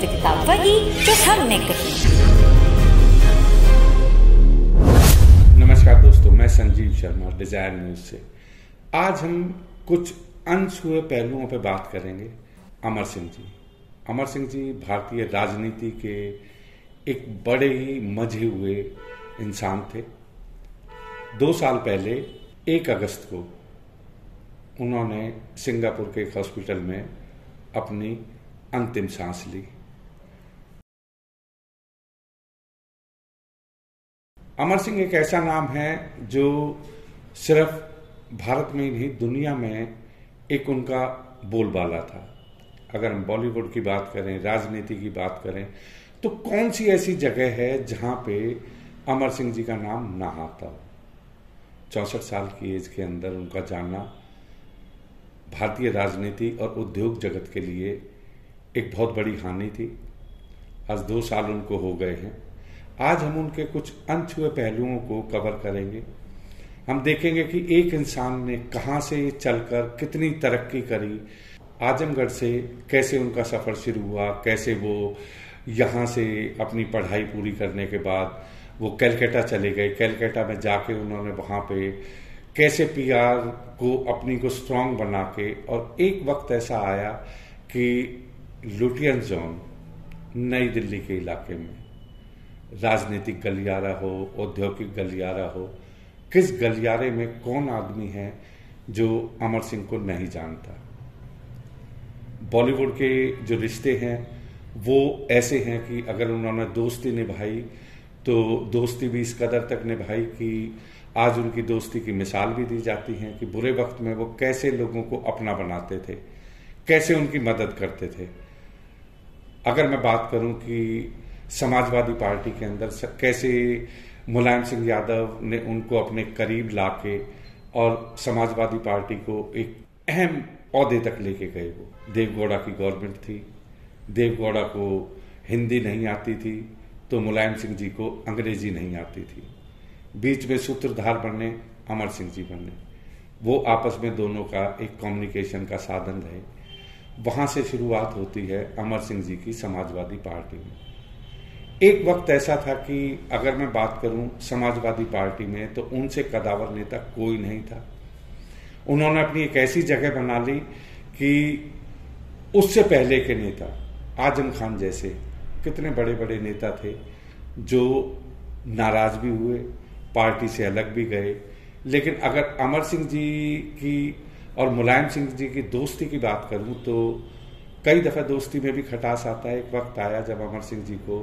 से किताब वही जो हमने कही। नमस्कार दोस्तों, मैं संजीव शर्मा डिजायर न्यूज से। आज हम कुछ अनछुए पहलुओं पर बात करेंगे। अमर सिंह जी। अमर सिंह जी भारतीय राजनीति के एक बड़े ही मजे हुए इंसान थे। 2 साल पहले 1 अगस्त को उन्होंने सिंगापुर के एक हॉस्पिटल में अपनी अंतिम सांस ली। अमर सिंह एक ऐसा नाम है जो सिर्फ भारत में ही नहीं, दुनिया में एक उनका बोलबाला था। अगर हम बॉलीवुड की बात करें, राजनीति की बात करें, तो कौन सी ऐसी जगह है जहां पे अमर सिंह जी का नाम ना आता हो। 64 साल की एज के अंदर उनका जाना भारतीय राजनीति और उद्योग जगत के लिए एक बहुत बड़ी हानि थी। आज 2 साल उनको हो गए हैं। आज हम उनके कुछ अनछुए पहलुओं को कवर करेंगे। हम देखेंगे कि एक इंसान ने कहां से चलकर कितनी तरक्की करी। आजमगढ़ से कैसे उनका सफर शुरू हुआ, कैसे वो यहां से अपनी पढ़ाई पूरी करने के बाद वो कलकत्ता चले गए। कलकत्ता में जाके उन्होंने वहां पे कैसे पीआर को अपनी को स्ट्रांग बना के, और एक वक्त ऐसा आया कि लुटियन जोन नई दिल्ली के इलाके में राजनीतिक गलियारा हो, औद्योगिक गलियारा हो, किस गलियारे में कौन आदमी है जो अमर सिंह को नहीं जानता। बॉलीवुड के जो रिश्ते हैं वो ऐसे हैं कि अगर उन्होंने दोस्ती निभाई तो दोस्ती भी इस कदर तक निभाई कि आज उनकी दोस्ती की मिसाल भी दी जाती है कि बुरे वक्त में वो कैसे लोगों को अपना बनाते थे, कैसे उनकी मदद करते थे। अगर मैं बात करूं कि समाजवादी पार्टी के अंदर कैसे मुलायम सिंह यादव ने उनको अपने करीब लाके और समाजवादी पार्टी को एक अहम ओहदे तक लेके गए। वो देवगौड़ा की गवर्नमेंट थी, देवगौड़ा को हिंदी नहीं आती थी तो मुलायम सिंह जी को अंग्रेजी नहीं आती थी। बीच में सूत्रधार बनने अमर सिंह जी बनने, वो आपस में दोनों का एक कम्युनिकेशन का साधन रहे। वहां से शुरुआत होती है अमर सिंह जी की समाजवादी पार्टी में। एक वक्त ऐसा था कि अगर मैं बात करूं समाजवादी पार्टी में तो उनसे कदावर नेता कोई नहीं था। उन्होंने अपनी एक ऐसी जगह बना ली कि उससे पहले के नेता आजम खान जैसे कितने बड़े बड़े नेता थे जो नाराज भी हुए, पार्टी से अलग भी गए। लेकिन अगर अमर सिंह जी की और मुलायम सिंह जी की दोस्ती की बात करूं तो कई दफा दोस्ती में भी खटास आता है। एक वक्त आया जब अमर सिंह जी को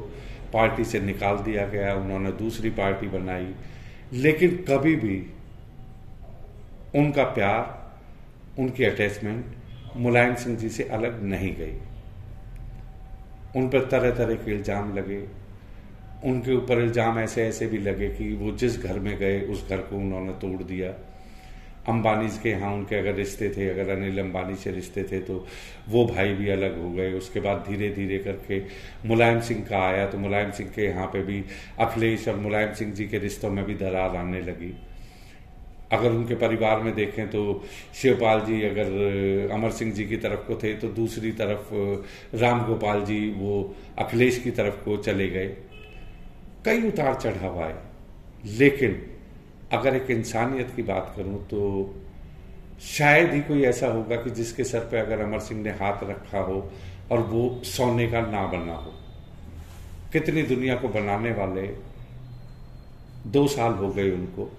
पार्टी से निकाल दिया गया, उन्होंने दूसरी पार्टी बनाई, लेकिन कभी भी उनका प्यार, उनकी अटैचमेंट मुलायम सिंह जी से अलग नहीं गई। उन पर तरह तरह के इल्जाम लगे, उनके ऊपर इल्जाम ऐसे ऐसे भी लगे कि वो जिस घर में गए उस घर को उन्होंने तोड़ दिया। अंबानी के यहाँ उनके अगर रिश्ते थे, अगर अनिल अंबानी से रिश्ते थे तो वो भाई भी अलग हो गए। उसके बाद धीरे धीरे करके मुलायम सिंह का आया तो मुलायम सिंह के यहाँ पे भी अखिलेश और मुलायम सिंह जी के रिश्तों में भी दरार आने लगी। अगर उनके परिवार में देखें तो शिवपाल जी अगर अमर सिंह जी की तरफ को थे तो दूसरी तरफ राम गोपाल जी वो अखिलेश की तरफ को चले गए। कई उतार चढ़ाव आए, लेकिन अगर एक इंसानियत की बात करूं तो शायद ही कोई ऐसा होगा कि जिसके सर पे अगर अमर सिंह ने हाथ रखा हो और वो सोने का ना बना हो। कितनी दुनिया को बनाने वाले 2 साल हो गए उनको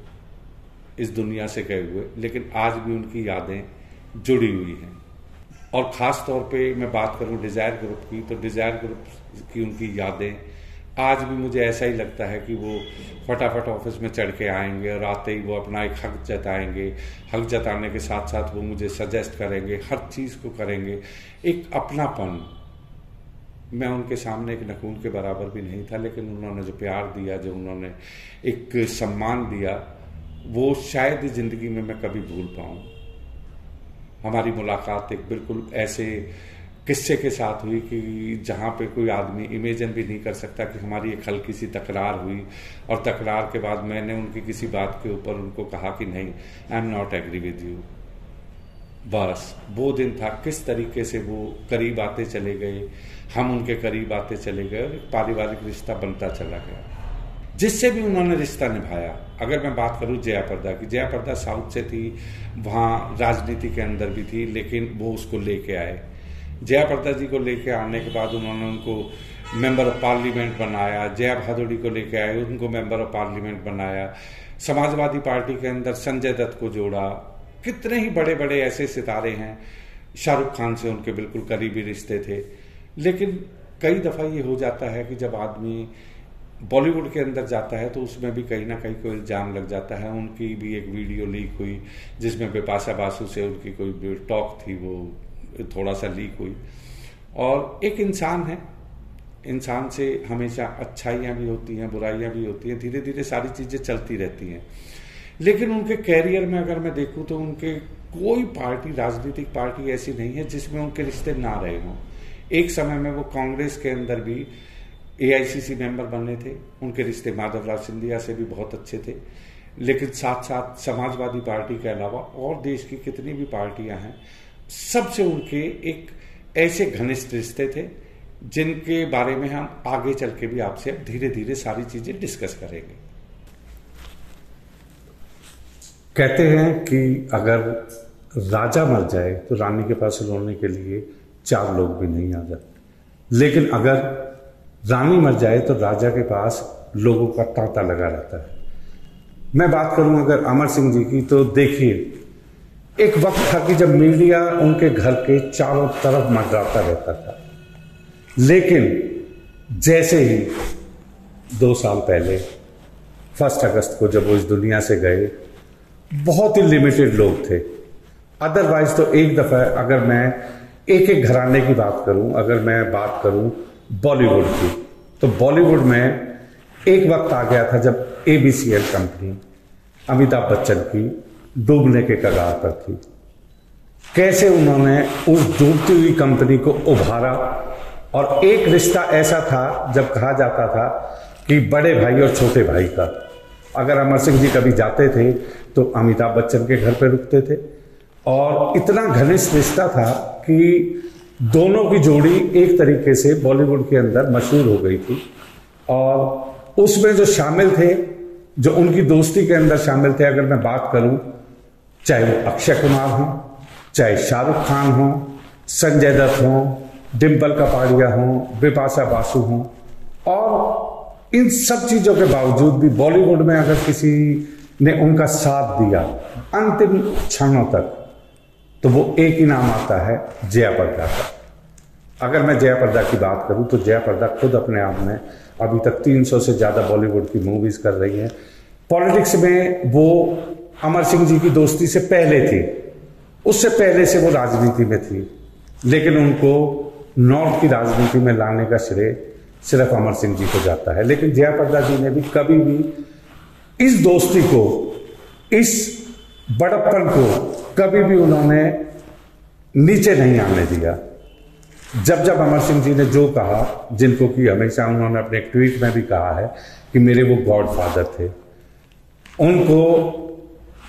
इस दुनिया से गए हुए, लेकिन आज भी उनकी यादें जुड़ी हुई हैं। और खास तौर पे मैं बात करूं डिजायर ग्रुप की, तो डिजायर ग्रुप की उनकी यादें आज भी मुझे ऐसा ही लगता है कि वो फटाफट ऑफिस में चढ़ के आएंगे और आते ही वो अपना एक हक जताएंगे। हक जताने के साथ साथ वो मुझे सजेस्ट करेंगे, हर चीज़ को करेंगे। एक अपनापन, मैं उनके सामने एक नखून के बराबर भी नहीं था, लेकिन उन्होंने जो प्यार दिया, जो उन्होंने एक सम्मान दिया, वो शायद जिंदगी में मैं कभी भूल पाऊँ। हमारी मुलाकात एक बिल्कुल ऐसे किस्से के साथ हुई कि जहाँ पे कोई आदमी इमेजिन भी नहीं कर सकता कि हमारी एक हल्की सी तकरार हुई, और तकरार के बाद मैंने उनकी किसी बात के ऊपर उनको कहा कि नहीं, I am not agree with you. बस वो दिन था, किस तरीके से वो करीब आते चले गए, हम उनके करीब आते चले गए और एक पारिवारिक रिश्ता बनता चला गया, जिससे भी उन्होंने रिश्ता निभाया। अगर मैं बात करूं जया प्रदा की, जया प्रदा साउथ से थी, वहाँ राजनीति के अंदर भी थी, लेकिन वो उसको लेके आए। जया प्रदा जी को लेके आने के बाद उन्होंने उनको मेंबर ऑफ पार्लियामेंट बनाया। जया भादुड़ी को लेके आए, उनको मेंबर ऑफ पार्लियामेंट बनाया। समाजवादी पार्टी के अंदर संजय दत्त को जोड़ा। कितने ही बड़े बड़े ऐसे सितारे हैं, शाहरुख खान से उनके बिल्कुल करीबी रिश्ते थे। लेकिन कई दफ़ा ये हो जाता है कि जब आदमी बॉलीवुड के अंदर जाता है तो उसमें भी कहीं ना कहीं कोई इल्ज़ाम लग जाता है। उनकी भी एक वीडियो लीक हुई जिसमें बिपाशा बासु से उनकी कोई टॉक थी, वो थोड़ा सा लीक हुई। और एक इंसान है, इंसान से हमेशा अच्छाइयाँ भी होती हैं, बुराइयाँ भी होती हैं, धीरे धीरे सारी चीज़ें चलती रहती हैं। लेकिन उनके कैरियर में अगर मैं देखूं तो उनके कोई पार्टी, राजनीतिक पार्टी ऐसी नहीं है जिसमें उनके रिश्ते ना रहे हों। एक समय में वो कांग्रेस के अंदर भी AICC मेंबर बने थे, उनके रिश्ते माधवराव सिंधिया से भी बहुत अच्छे थे। लेकिन साथ साथ समाजवादी पार्टी के अलावा और देश की कितनी भी पार्टियां हैं, सबसे उनके एक ऐसे घनिष्ठ रिश्ते थे जिनके बारे में हम आगे चल के भी आपसे धीरे धीरे सारी चीजें डिस्कस करेंगे। कहते हैं कि अगर राजा मर जाए तो रानी के पास रोने के लिए 4 लोग भी नहीं आ जाते, लेकिन अगर रानी मर जाए तो राजा के पास लोगों का तांता लगा रहता है। मैं बात करूं अगर अमर सिंह जी की, तो देखिए एक वक्त था कि जब मीडिया उनके घर के चारों तरफ मंडराता रहता था, लेकिन जैसे ही 2 साल पहले 1 अगस्त को जब वो इस दुनिया से गए, बहुत ही लिमिटेड लोग थे। अदरवाइज तो एक दफा अगर मैं एक एक घराने की बात करूं, अगर मैं बात करूं बॉलीवुड की, तो बॉलीवुड में एक वक्त आ गया था जब ABCL कंपनी अमिताभ बच्चन की डूबने के कगार पर थी। कैसे उन्होंने उस डूबती हुई कंपनी को उभारा, और एक रिश्ता ऐसा था जब कहा जाता था कि बड़े भाई और छोटे भाई का, अगर अमर सिंह जी कभी जाते थे तो अमिताभ बच्चन के घर पे रुकते थे, और इतना घनिष्ठ रिश्ता था कि दोनों की जोड़ी एक तरीके से बॉलीवुड के अंदर मशहूर हो गई थी। और उसमें जो शामिल थे, जो उनकी दोस्ती के अंदर शामिल थे, अगर मैं बात करूं, चाहे वो अक्षय कुमार हो, चाहे शाहरुख खान हो, संजय दत्त हो, डिम्पल कपाड़िया हो, बिपाशा बासु हो, और इन सब चीजों के बावजूद भी बॉलीवुड में अगर किसी ने उनका साथ दिया अंतिम क्षणों तक, तो वो एक ही नाम आता है, जया प्रदा का। अगर मैं जया प्रदा की बात करूं तो जया प्रदा खुद अपने आप में अभी तक 300 से ज्यादा बॉलीवुड की मूवीज कर रही हैं। पॉलिटिक्स में वो अमर सिंह जी की दोस्ती से पहले थी, उससे पहले से वो राजनीति में थी, लेकिन उनको नॉर्थ की राजनीति में लाने का श्रेय सिर्फ अमर सिंह जी को जाता है। लेकिन जया प्रदा जी ने भी कभी भी इस दोस्ती को, इस बड़प्पन को कभी भी उन्होंने नीचे नहीं आने दिया। जब जब अमर सिंह जी ने जो कहा, जिनको कि हमेशा उन्होंने अपने एक ट्वीट में भी कहा है कि मेरे वो गॉडफादर थे, उनको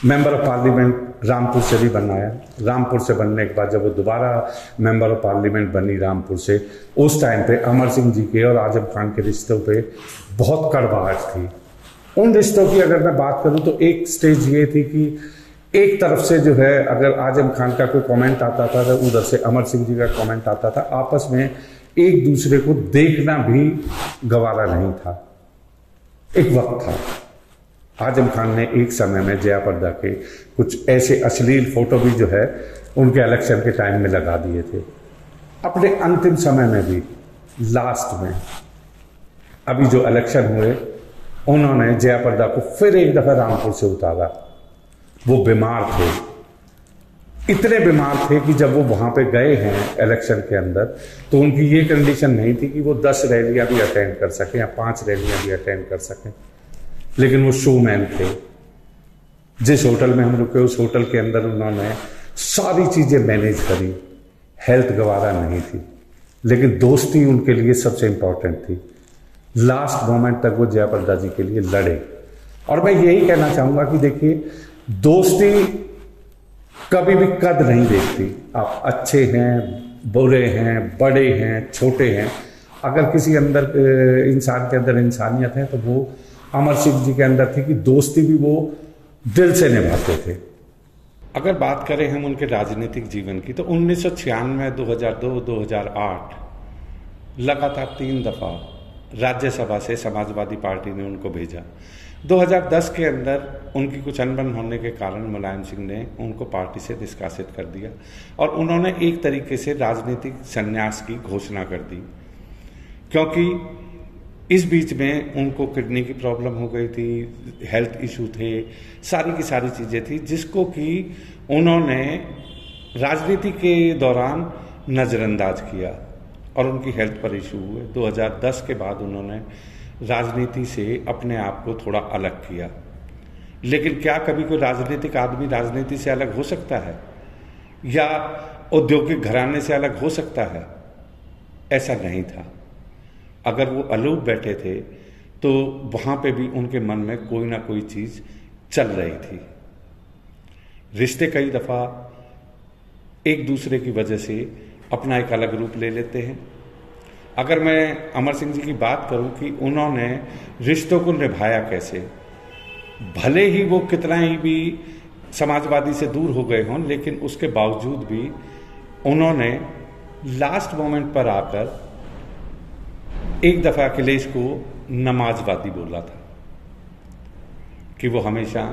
मेंबर ऑफ पार्लियामेंट रामपुर से भी बनाया। रामपुर से बनने के बाद जब वो दोबारा मेंबर ऑफ पार्लियामेंट बनी रामपुर से, उस टाइम पे अमर सिंह जी के और आजम खान के रिश्तों पे बहुत कड़वाहट थी। उन रिश्तों की अगर मैं बात करूं तो एक स्टेज ये थी कि एक तरफ से जो है अगर आजम खान का कोई कमेंट आता था तो उधर से अमर सिंह जी का कमेंट आता था, आपस में एक दूसरे को देखना भी गवारा नहीं था। एक वक्त था, आजम खान ने एक समय में जया प्रदा के कुछ ऐसे अश्लील फोटो भी जो है उनके इलेक्शन के टाइम में लगा दिए थे। अपने अंतिम समय में भी, लास्ट में अभी जो इलेक्शन हुए, उन्होंने जया प्रदा को फिर एक दफा रामपुर से उतारा। वो बीमार थे, इतने बीमार थे कि जब वो वहां पे गए हैं इलेक्शन के अंदर, तो उनकी ये कंडीशन नहीं थी कि वो 10 रैलियां भी अटेंड कर सकें या 5 रैलियां भी अटेंड कर सकें। लेकिन वो शोमैन थे। जिस होटल में हम रुके, उस होटल के अंदर उन्होंने सारी चीजें मैनेज करी। हेल्थ गवारा नहीं थी, लेकिन दोस्ती उनके लिए सबसे इंपॉर्टेंट थी। लास्ट मोमेंट तक वो जया प्रदा जी के लिए लड़े। और मैं यही कहना चाहूंगा कि देखिए, दोस्ती कभी भी कद नहीं देखती। आप अच्छे हैं, बुरे हैं, बड़े हैं, छोटे हैं, अगर किसी अंदर इंसान के अंदर इंसानियत है तो वो अमर सिंह जी के अंदर थी कि दोस्ती भी वो दिल से निभाते थे। अगर बात करें हम उनके राजनीतिक जीवन की तो 1996, 2002, 2008 लगातार 3 दफा राज्यसभा से समाजवादी पार्टी ने उनको भेजा। 2010 के अंदर उनकी कुछ अनबन होने के कारण मुलायम सिंह ने उनको पार्टी से निष्कासित कर दिया और उन्होंने एक तरीके से राजनीतिक संन्यास की घोषणा कर दी, क्योंकि इस बीच में उनको किडनी की प्रॉब्लम हो गई थी, हेल्थ इशू थे, सारी की सारी चीज़ें थी, जिसको कि उन्होंने राजनीति के दौरान नज़रअंदाज किया और उनकी हेल्थ पर इशू हुए। 2010 के बाद उन्होंने राजनीति से अपने आप को थोड़ा अलग किया। लेकिन क्या कभी कोई राजनीतिक आदमी राजनीति से अलग हो सकता है या औद्योगिक घराने से अलग हो सकता है? ऐसा नहीं था। अगर वो अलूप बैठे थे तो वहां पे भी उनके मन में कोई ना कोई चीज चल रही थी। रिश्ते कई दफा एक दूसरे की वजह से अपना एक अलग रूप ले लेते हैं। अगर मैं अमर सिंह जी की बात करूं कि उन्होंने रिश्तों को निभाया कैसे, भले ही वो कितना ही भी समाजवादी से दूर हो गए हों, लेकिन उसके बावजूद भी उन्होंने लास्ट मोमेंट पर आकर एक दफा अखिलेश को नमाजवादी बोला था कि वो हमेशा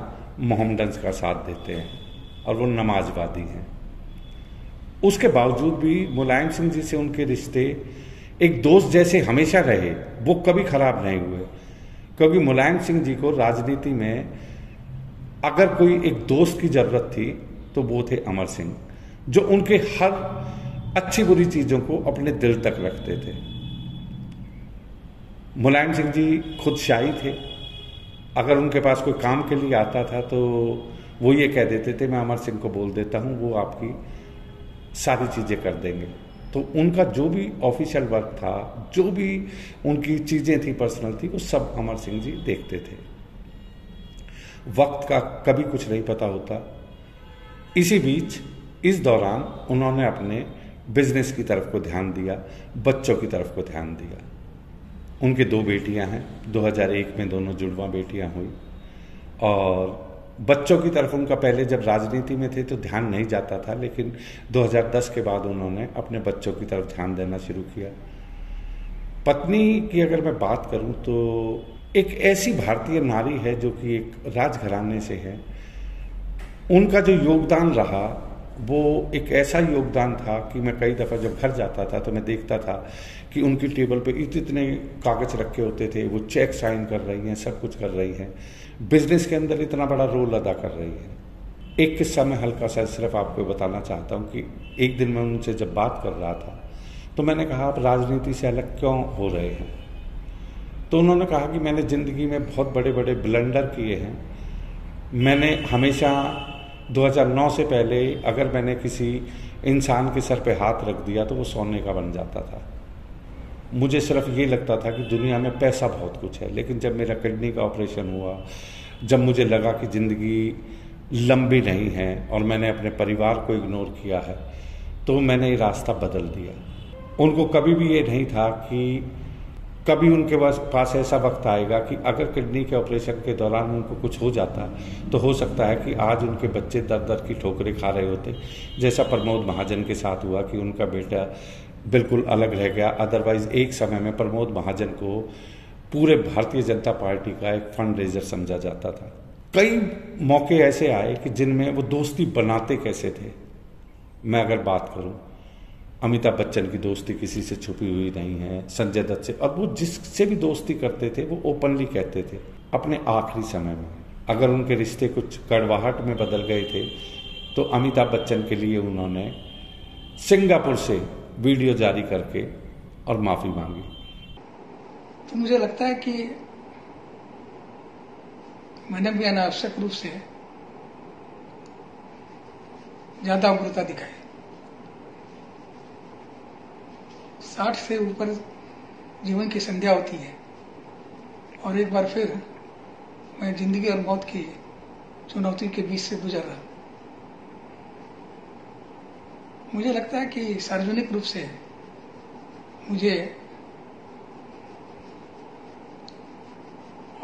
मोहम्मदन्स का साथ देते हैं और वो नमाजवादी हैं। उसके बावजूद भी मुलायम सिंह जी से उनके रिश्ते एक दोस्त जैसे हमेशा रहे, वो कभी खराब नहीं हुए, क्योंकि मुलायम सिंह जी को राजनीति में अगर कोई एक दोस्त की जरूरत थी तो वो थे अमर सिंह, जो उनके हर अच्छी बुरी चीजों को अपने दिल तक रखते थे। मुलायम सिंह जी खुद शाही थे। अगर उनके पास कोई काम के लिए आता था तो वो ये कह देते थे, मैं अमर सिंह को बोल देता हूँ, वो आपकी सारी चीज़ें कर देंगे। तो उनका जो भी ऑफिशियल वर्क था, जो भी उनकी चीज़ें थी पर्सनल थी, वो सब अमर सिंह जी देखते थे। वक्त का कभी कुछ नहीं पता होता। इसी बीच इस दौरान उन्होंने अपने बिजनेस की तरफ को ध्यान दिया, बच्चों की तरफ को ध्यान दिया। उनके 2 बेटियां हैं, 2001 में दोनों जुड़वा बेटियां हुई। और बच्चों की तरफ उनका पहले जब राजनीति में थे तो ध्यान नहीं जाता था, लेकिन 2010 के बाद उन्होंने अपने बच्चों की तरफ ध्यान देना शुरू किया। पत्नी की अगर मैं बात करूं तो एक ऐसी भारतीय नारी है जो कि एक राजघराने से है। उनका जो योगदान रहा वो एक ऐसा योगदान था कि मैं कई दफ़ा जब घर जाता था तो मैं देखता था कि उनकी टेबल पे इतने कागज रखे होते थे, वो चेक साइन कर रही हैं, सब कुछ कर रही हैं, बिजनेस के अंदर इतना बड़ा रोल अदा कर रही है। एक किस्सा मैं हल्का सा सिर्फ आपको बताना चाहता हूँ कि एक दिन मैं उनसे जब बात कर रहा था तो मैंने कहा, आप राजनीति से अलग क्यों हो रहे हैं? तो उन्होंने कहा कि मैंने ज़िंदगी में बहुत बड़े बड़े ब्लंडर किए हैं। मैंने हमेशा 2009 से पहले अगर मैंने किसी इंसान के सर पे हाथ रख दिया तो वो सोने का बन जाता था। मुझे सिर्फ ये लगता था कि दुनिया में पैसा बहुत कुछ है, लेकिन जब मेरा किडनी का ऑपरेशन हुआ, जब मुझे लगा कि ज़िंदगी लंबी नहीं है और मैंने अपने परिवार को इग्नोर किया है, तो मैंने ये रास्ता बदल दिया। उनको कभी भी ये नहीं था कि कभी उनके पास ऐसा वक्त आएगा कि अगर किडनी के ऑपरेशन के दौरान उनको कुछ हो जाता तो हो सकता है कि आज उनके बच्चे दर दर की ठोकरें खा रहे होते, जैसा प्रमोद महाजन के साथ हुआ कि उनका बेटा बिल्कुल अलग रह गया। अदरवाइज एक समय में प्रमोद महाजन को पूरे भारतीय जनता पार्टी का एक फंड रेजर समझा जाता था। कई मौके ऐसे आए कि जिनमें वो दोस्ती बनाते कैसे थे। मैं अगर बात करूं, अमिताभ बच्चन की दोस्ती किसी से छुपी हुई नहीं है, संजय दत्त से, और वो जिससे भी दोस्ती करते थे वो ओपनली कहते थे। अपने आखिरी समय में अगर उनके रिश्ते कुछ कड़वाहट में बदल गए थे तो अमिताभ बच्चन के लिए उन्होंने सिंगापुर से वीडियो जारी करके और माफी मांगी। तो मुझे लगता है कि मैंने भी अनावश्यक रूप से ज्यादा उग्रता दिखाई। 60 से ऊपर जीवन की संध्या होती है और एक बार फिर मैं जिंदगी और मौत की चुनौती के बीच से गुजर रहा। मुझे लगता है कि सार्वजनिक रूप से मुझे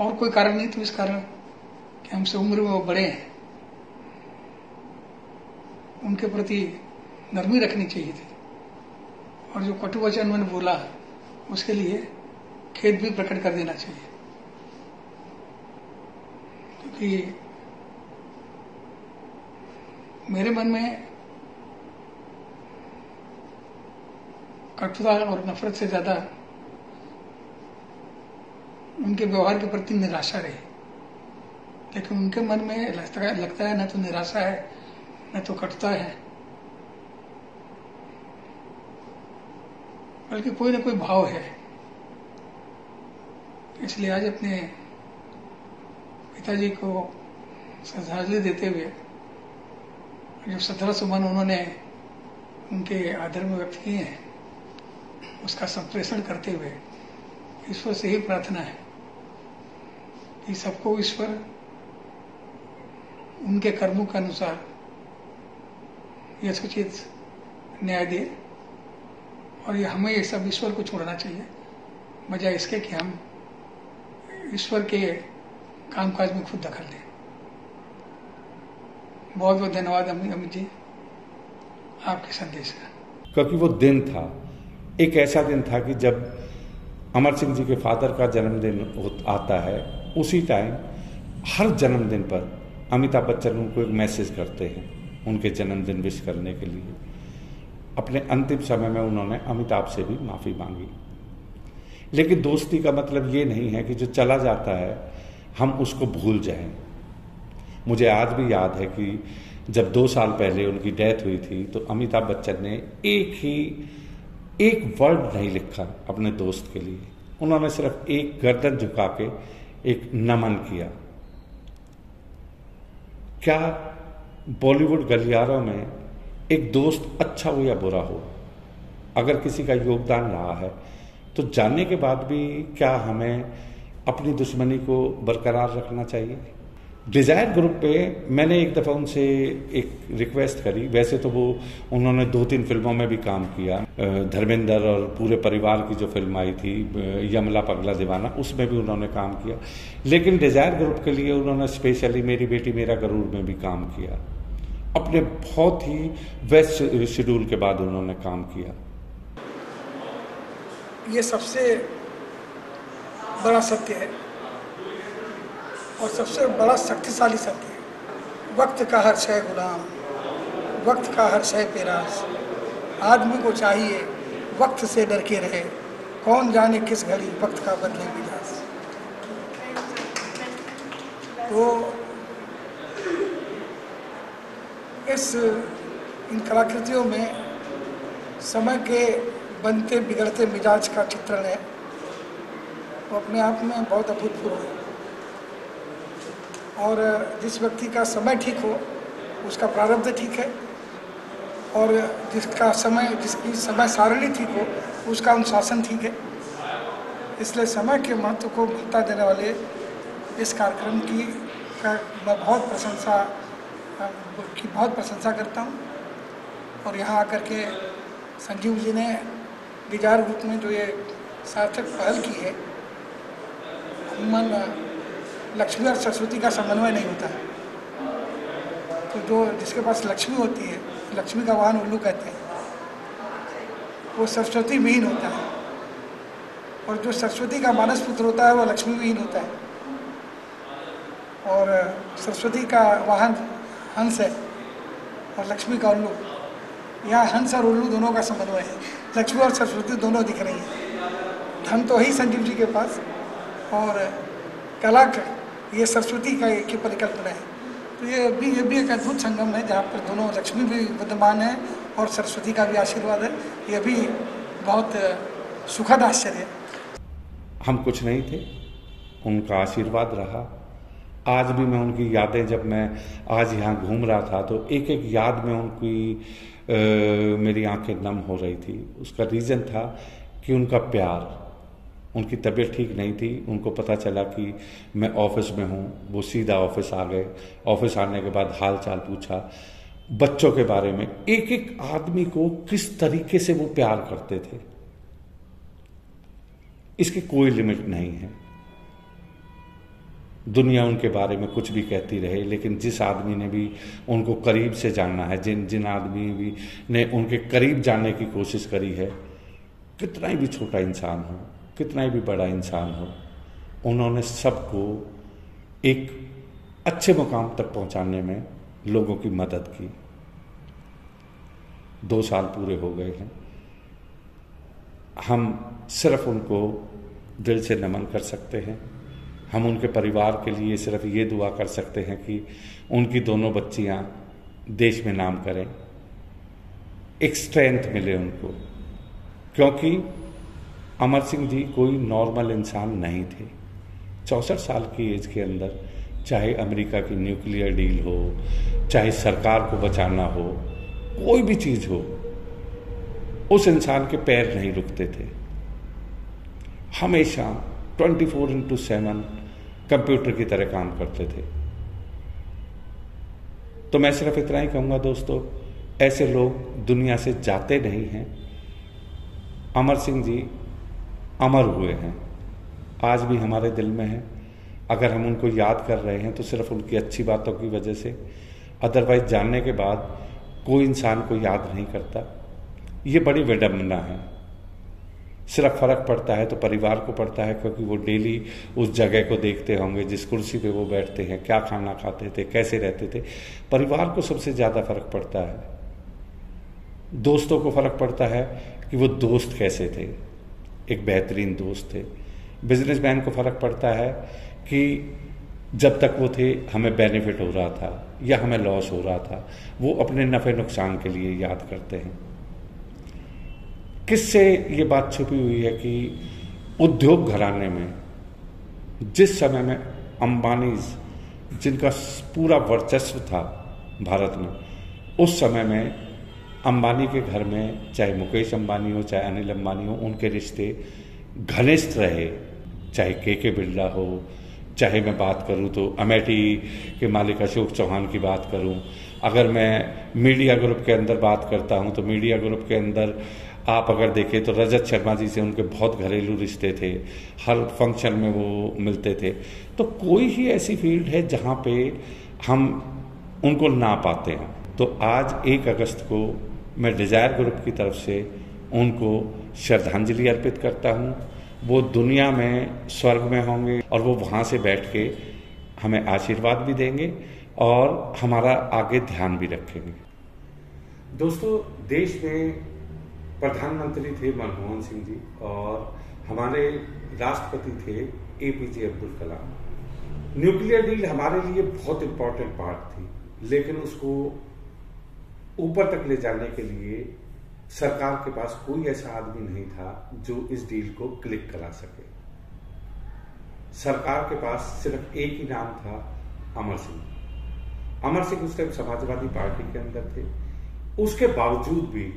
और कोई कारण नहीं तो इस कारण कि हमसे उम्र में वो बड़े हैं, उनके प्रति नरमी रखनी चाहिए थी। और जो कटु वचन उन्होंने बोला उसके लिए खेद भी प्रकट कर देना चाहिए, क्योंकि मेरे मन में कटुता और नफरत से ज्यादा उनके व्यवहार के प्रति निराशा रही। लेकिन उनके मन में लगता है न तो निराशा है न तो कटुता है, बल्कि कोई ना कोई भाव है। इसलिए आज अपने पिताजी को श्रद्धांजलि देते हुए जो 17 सुमन उन्होंने उनके आदर में व्यक्त किए हैं, उसका संप्रेषण करते हुए ईश्वर से ही प्रार्थना है कि सबको ईश्वर उनके कर्मों के अनुसार यथोचित न्याय दे, और ये हमें ये सब ईश्वर को छोड़ना चाहिए, बजाय इसके कि हम ईश्वर के कामकाज में खुद दखल दें। बहुत बहुत धन्यवाद अमित जी आपके संदेश का। क्योंकि वो दिन था, एक ऐसा दिन था कि जब अमर सिंह जी के फादर का जन्मदिन आता है, उसी टाइम हर जन्मदिन पर अमिताभ बच्चन उनको एक मैसेज करते हैं उनके जन्मदिन विश करने के लिए। अपने अंतिम समय में उन्होंने अमिताभ से भी माफ़ी मांगी। लेकिन दोस्ती का मतलब ये नहीं है कि जो चला जाता है हम उसको भूल जाएं। मुझे आज भी याद है कि जब 2 साल पहले उनकी डेथ हुई थी तो अमिताभ बच्चन ने एक वर्ड नहीं लिखा अपने दोस्त के लिए। उन्होंने सिर्फ एक गर्दन झुका के एक नमन किया। क्या बॉलीवुड गलियारों में एक दोस्त अच्छा हो या बुरा हो, अगर किसी का योगदान रहा है तो जानने के बाद भी क्या हमें अपनी दुश्मनी को बरकरार रखना चाहिए? डिजायर ग्रुप पे मैंने एक दफ़ा उनसे एक रिक्वेस्ट करी। वैसे तो वो उन्होंने 2-3 फिल्मों में भी काम किया, धर्मेंद्र और पूरे परिवार की जो फिल्म आई थी यमला पगला दीवाना, उसमें भी उन्होंने काम किया। लेकिन डिजायर ग्रुप के लिए उन्होंने स्पेशली मेरी बेटी मेरा गरूर में भी काम किया। अपने बहुत ही व्यस्त शेड्यूल के बाद उन्होंने काम किया। ये सबसे बड़ा सत्य है और सबसे बड़ा शक्तिशाली सत्य है। वक्त का हर शय गुलाम, वक्त का हर शय पेरास, आदमी को चाहिए वक्त से डर के रहे, कौन जाने किस घड़ी वक्त का बदले मिजाज। तो इन कलाकृतियों में समय के बनते बिगड़ते मिजाज का चित्रण है, वो अपने आप में बहुत अभूतपूर्व है। और जिस व्यक्ति का समय ठीक हो उसका प्रारब्ध ठीक है, और जिसकी समय सारणी ठीक हो उसका अनुशासन ठीक है। इसलिए समय के महत्व को भुगता देने वाले इस कार्यक्रम मैं बहुत प्रशंसा करता हूँ। और यहाँ आकर के संजीव जी ने डिजायर ग्रुप में जो ये सार्थक पहल की है, अमूमन लक्ष्मी और सरस्वती का समन्वय नहीं होता है। तो जिसके पास लक्ष्मी होती है, लक्ष्मी का वाहन उल्लू कहते हैं, वो सरस्वती विहीन होता है, और जो सरस्वती का मानस पुत्र होता है वो लक्ष्मी विहीन होता है। और सरस्वती का वाहन हंस है और लक्ष्मी का उल्लू। यहाँ हंस और उल्लू दोनों का समन्वय है, लक्ष्मी और सरस्वती दोनों दिख रही हैं। धन तो ही संजीव जी के पास, और कला ये सरस्वती की परिकल्पना है। तो ये भी एक अद्भुत संगम है जहाँ पर दोनों लक्ष्मी भी विद्यमान है और सरस्वती का भी आशीर्वाद है। ये भी बहुत सुखद आश्चर्य है। हम कुछ नहीं थे, उनका आशीर्वाद रहा। आज भी मैं उनकी यादें, जब मैं आज यहाँ घूम रहा था तो एक एक याद में उनकी मेरी आंखें नम हो रही थी। उसका रीज़न था कि उनका प्यार। उनकी तबीयत ठीक नहीं थी, उनको पता चला कि मैं ऑफिस में हूँ, वो सीधा ऑफिस आ गए। ऑफिस आने के बाद हाल चाल पूछा, बच्चों के बारे में, एक एक आदमी को किस तरीके से वो प्यार करते थे, इसकी कोई लिमिट नहीं है। दुनिया उनके बारे में कुछ भी कहती रहे, लेकिन जिस आदमी ने भी उनको करीब से जानना है, जिन आदमी भी ने उनके करीब जानने की कोशिश करी है, कितना ही भी छोटा इंसान हो, कितना ही भी बड़ा इंसान हो, उन्होंने सबको एक अच्छे मुकाम तक पहुंचाने में लोगों की मदद की। 2 साल पूरे हो गए हैं, हम सिर्फ उनको दिल से नमन कर सकते हैं। हम उनके परिवार के लिए सिर्फ ये दुआ कर सकते हैं कि उनकी दोनों बच्चियां देश में नाम करें, एक स्ट्रेंथ मिले उनको, क्योंकि अमर सिंह जी कोई नॉर्मल इंसान नहीं थे। 64 साल की एज के अंदर, चाहे अमेरिका की न्यूक्लियर डील हो, चाहे सरकार को बचाना हो, कोई भी चीज हो, उस इंसान के पैर नहीं रुकते थे। हमेशा 24/7 कंप्यूटर की तरह काम करते थे। तो मैं सिर्फ इतना ही कहूंगा दोस्तों, ऐसे लोग दुनिया से जाते नहीं हैं। अमर सिंह जी अमर हुए हैं, आज भी हमारे दिल में हैं। अगर हम उनको याद कर रहे हैं तो सिर्फ उनकी अच्छी बातों की वजह से, अदरवाइज जानने के बाद कोई इंसान को याद नहीं करता। ये बड़ी विडंबना है। सिर्फ फर्क पड़ता है तो परिवार को पड़ता है, क्योंकि वो डेली उस जगह को देखते होंगे जिस कुर्सी पे वो बैठते हैं, क्या खाना खाते थे, कैसे रहते थे। परिवार को सबसे ज्यादा फर्क पड़ता है। दोस्तों को फर्क पड़ता है कि वो दोस्त कैसे थे, एक बेहतरीन दोस्त थे। बिजनेसमैन को फर्क पड़ता है कि जब तक वो थे हमें बेनिफिट हो रहा था या हमें लॉस हो रहा था, वो अपने नफे नुकसान के लिए याद करते हैं। किससे ये बात छुपी हुई है कि उद्योग घराने में जिस समय में अंबानी, जिनका पूरा वर्चस्व था भारत में, उस समय में अंबानी के घर में चाहे मुकेश अंबानी हो, चाहे अनिल अंबानी हो, उनके रिश्ते घनिष्ठ रहे। चाहे के बिरला हो, चाहे मैं बात करूं तो अमेठी के मालिक अशोक चौहान की बात करूं, अगर मैं मीडिया ग्रुप के अंदर बात करता हूं तो मीडिया ग्रुप के अंदर आप अगर देखें तो रजत शर्मा जी से उनके बहुत घरेलू रिश्ते थे, हर फंक्शन में वो मिलते थे। तो कोई ही ऐसी फील्ड है जहां पे हम उनको ना पाते हैं। तो आज 1 अगस्त को मैं डिजायर ग्रुप की तरफ से उनको श्रद्धांजलि अर्पित करता हूं। वो दुनिया में स्वर्ग में होंगे और वो वहां से बैठ के हमें आशीर्वाद भी देंगे और हमारा आगे ध्यान भी रखेंगे। दोस्तों, देश में प्रधानमंत्री थे मनमोहन सिंह जी और हमारे राष्ट्रपति थे APJ Abdul Kalam. Nuclear deal हमारे लिए बहुत इंपॉर्टेंट पार्ट थी, लेकिन उसको ऊपर तक ले जाने के लिए सरकार के पास कोई ऐसा आदमी नहीं था जो इस डील को क्लिक करा सके। सरकार के पास सिर्फ एक ही नाम था, अमर सिंह। अमर सिंह उस टाइम समाजवादी पार्टी के अंदर थे। उसके बावजूद भी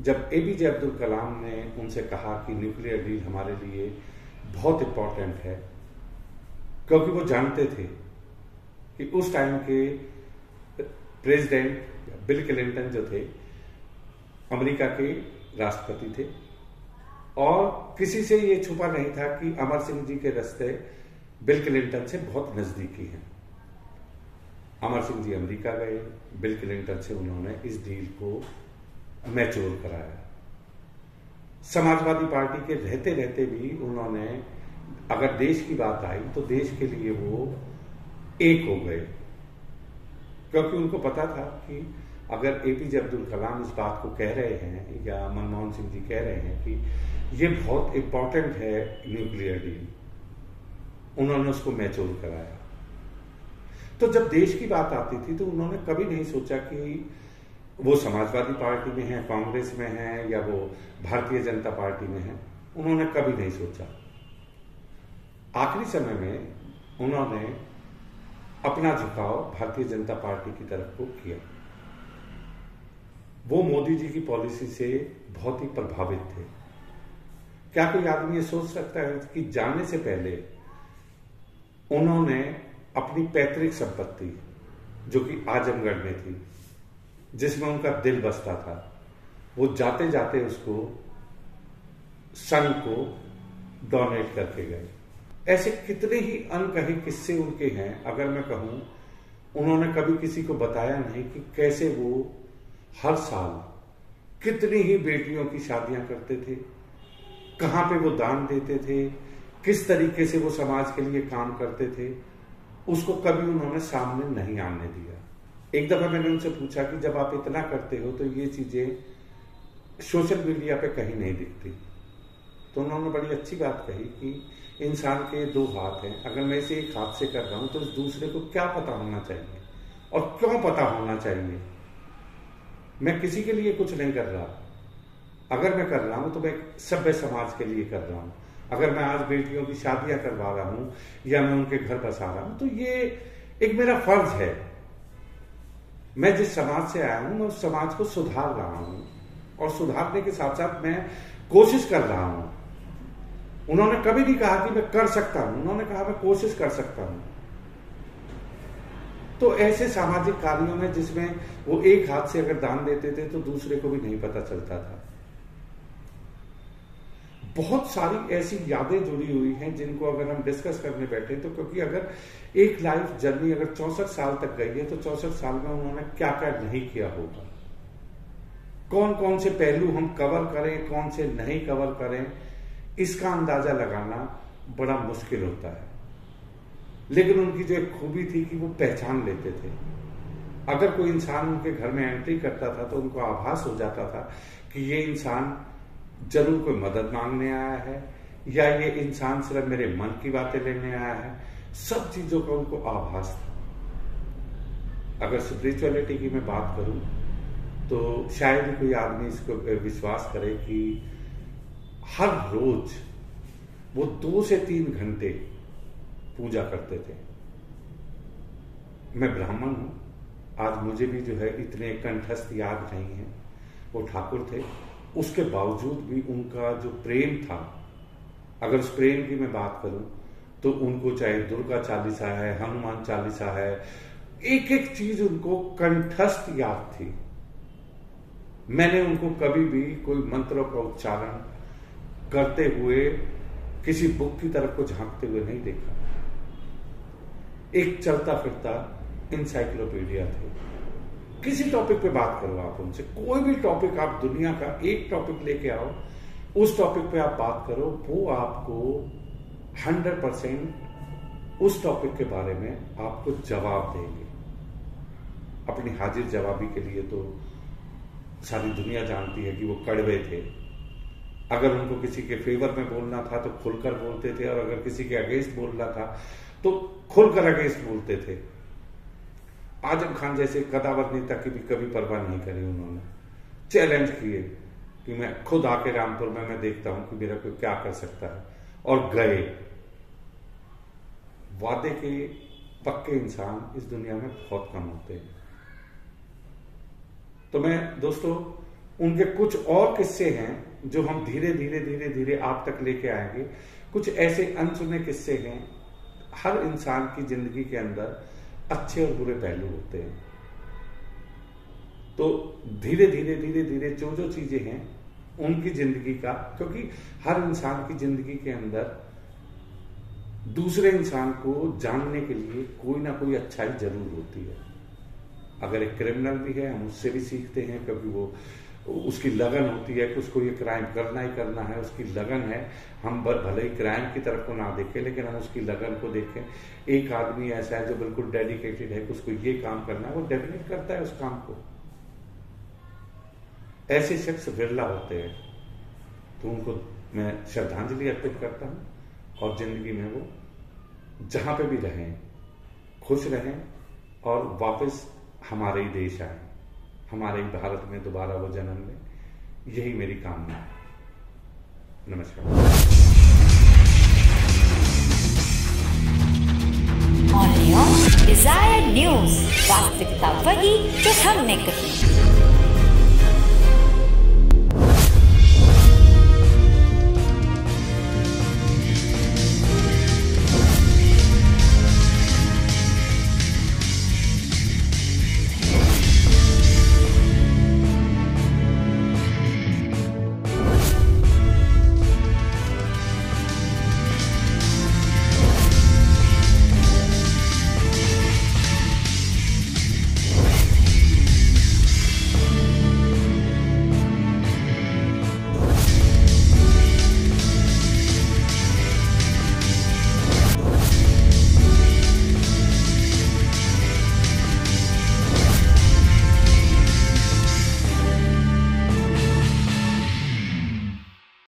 जब APJ अब्दुल कलाम ने उनसे कहा कि न्यूक्लियर डील हमारे लिए बहुत इंपॉर्टेंट है, क्योंकि वो जानते थे कि उस टाइम के प्रेसिडेंट बिल क्लिंटन जो थे अमेरिका के राष्ट्रपति थे, और किसी से ये छुपा नहीं था कि अमर सिंह जी के रास्ते बिल क्लिंटन से बहुत नजदीकी हैं। अमर सिंह जी अमेरिका गए, बिल क्लिंटन से उन्होंने इस डील को मैच्योर कराया। समाजवादी पार्टी के रहते रहते भी उन्होंने, अगर देश की बात आई तो देश के लिए वो एक हो गए, क्योंकि उनको पता था कि अगर APJ अब्दुल कलाम इस बात को कह रहे हैं या मनमोहन सिंह जी कह रहे हैं कि ये बहुत इंपॉर्टेंट है न्यूक्लियर डील, उन्होंने उसको मैच्योर कराया। तो जब देश की बात आती थी तो उन्होंने कभी नहीं सोचा कि वो समाजवादी पार्टी में है, कांग्रेस में है या वो भारतीय जनता पार्टी में है, उन्होंने कभी नहीं सोचा। आखिरी समय में उन्होंने अपना झुकाव भारतीय जनता पार्टी की तरफ को किया। वो मोदी जी की पॉलिसी से बहुत ही प्रभावित थे। क्या कोई आदमी ये सोच सकता है कि जाने से पहले उन्होंने अपनी पैतृक संपत्ति जो कि आजमगढ़ में थी, जिसमें उनका दिल बसता था, वो जाते जाते उसको संघ को डोनेट करके गए। ऐसे कितने ही अनकहे किस्से उनके हैं। अगर मैं कहूं, उन्होंने कभी किसी को बताया नहीं कि कैसे वो हर साल कितनी ही बेटियों की शादियां करते थे, कहां पे वो दान देते थे, किस तरीके से वो समाज के लिए काम करते थे, उसको कभी उन्होंने सामने नहीं आने दिया। एक दफा मैंने उनसे पूछा कि जब आप इतना करते हो तो ये चीजें सोशल मीडिया पे कहीं नहीं दिखती। तो उन्होंने बड़ी अच्छी बात कही कि इंसान के दो हाथ हैं, अगर मैं इसे एक हाथ से कर रहा हूं तो उस दूसरे को क्या पता होना चाहिए और क्यों पता होना चाहिए। मैं किसी के लिए कुछ नहीं कर रहा, अगर मैं कर रहा हूं तो मैं सभ्य समाज के लिए कर रहा हूं। अगर मैं आज बेटियों की शादियां करवा रहा हूं या मैं उनके घर बसा रहा हूं तो ये एक मेरा फर्ज है। मैं जिस समाज से आया हूं मैं उस समाज को सुधार रहा हूं और सुधारने के साथ साथ मैं कोशिश कर रहा हूं। उन्होंने कभी नहीं कहा कि मैं कर सकता हूं, उन्होंने कहा मैं कोशिश कर सकता हूं। तो ऐसे सामाजिक कार्यों में जिसमें वो एक हाथ से अगर दान देते थे तो दूसरे को भी नहीं पता चलता था। बहुत सारी ऐसी यादें जुड़ी हुई हैं जिनको अगर हम डिस्कस करने बैठे तो, क्योंकि अगर एक लाइफ जर्नी अगर 64 साल तक गई है तो 64 साल में उन्होंने क्या क्या नहीं किया होगा, कौन कौन से पहलू हम कवर करें, कौन से नहीं कवर करें, इसका अंदाजा लगाना बड़ा मुश्किल होता है। लेकिन उनकी जो एक खूबी थी कि वो पहचान लेते थे। अगर कोई इंसान उनके घर में एंट्री करता था तो उनको आभास हो जाता था कि ये इंसान जरूर कोई मदद मांगने आया है या ये इंसान सिर्फ मेरे मन की बातें लेने आया है। सब चीजों का उनको आभास था। अगर स्पिरिचुअलिटी की मैं बात करूं तो शायद ही कोई आदमी इसको विश्वास करे कि हर रोज वो 2 से 3 घंटे पूजा करते थे। मैं ब्राह्मण हूं, आज मुझे भी जो है इतने कंठस्थ याद नहीं है। वो ठाकुर थे, उसके बावजूद भी उनका जो प्रेम था, अगर उस प्रेम की मैं बात करूं तो उनको चाहे दुर्गा चालीसा है, हनुमान चालीसा है, एक एक चीज उनको कंठस्थ याद थी। मैंने उनको कभी भी कोई मंत्रों का उच्चारण करते हुए किसी बुक की तरफ को झांकते हुए नहीं देखा। एक चलता फिरता इंसाइक्लोपीडिया थे। किसी टॉपिक पे बात करो आप उनसे, कोई भी टॉपिक आप दुनिया का एक टॉपिक लेके आओ, उस टॉपिक पे आप बात करो, वो आपको 100% उस टॉपिक के बारे में आपको जवाब देंगे। अपनी हाजिर जवाबी के लिए तो सारी दुनिया जानती है कि वो कड़वे थे। अगर उनको किसी के फेवर में बोलना था तो खुलकर बोलते थे, और अगर किसी के अगेंस्ट बोलना था तो खुलकर अगेंस्ट बोलते थे। आजम खान जैसे कदावर नेता की भी कभी परवाह नहीं करी उन्होंने। चैलेंज किए कि मैं खुद आके रामपुर में मैं देखता हूं कि मेरा कोई क्या कर सकता है, और गए। वादे के पक्के इंसान इस दुनिया में बहुत कम होते हैं। तो मैं दोस्तों, उनके कुछ और किस्से हैं जो हम धीरे धीरे धीरे धीरे आप तक लेके आएंगे। कुछ ऐसे अनसुने किस्से हैं। हर इंसान की जिंदगी के अंदर अच्छे और बुरे पहलू होते हैं। तो धीरे धीरे धीरे धीरे जो जो चीजें हैं उनकी जिंदगी का, क्योंकि हर इंसान की जिंदगी के अंदर दूसरे इंसान को जानने के लिए कोई ना कोई अच्छाई जरूर होती है। अगर एक क्रिमिनल भी है, हम उससे भी सीखते हैं, क्योंकि वो उसकी लगन होती है कि उसको ये क्राइम करना ही करना है, उसकी लगन है। हम भले ही क्राइम की तरफ को ना देखें, लेकिन हम उसकी लगन को देखें। एक आदमी ऐसा है जो बिल्कुल डेडिकेटेड है कि उसको ये काम करना है, वो डेफिनेट करता है उस काम को। ऐसे शख्स विरला होते हैं, तो उनको मैं श्रद्धांजलि अर्पित करता हूं, और जिंदगी में वो जहां पे भी रहें खुश रहें और वापस हमारे ही देश आए, हमारे ही भारत में दोबारा वो जन्म लें। यही मेरी कामना है। नमस्कार। डिजायर न्यूज, वास्तविकता वही जो हमने कही।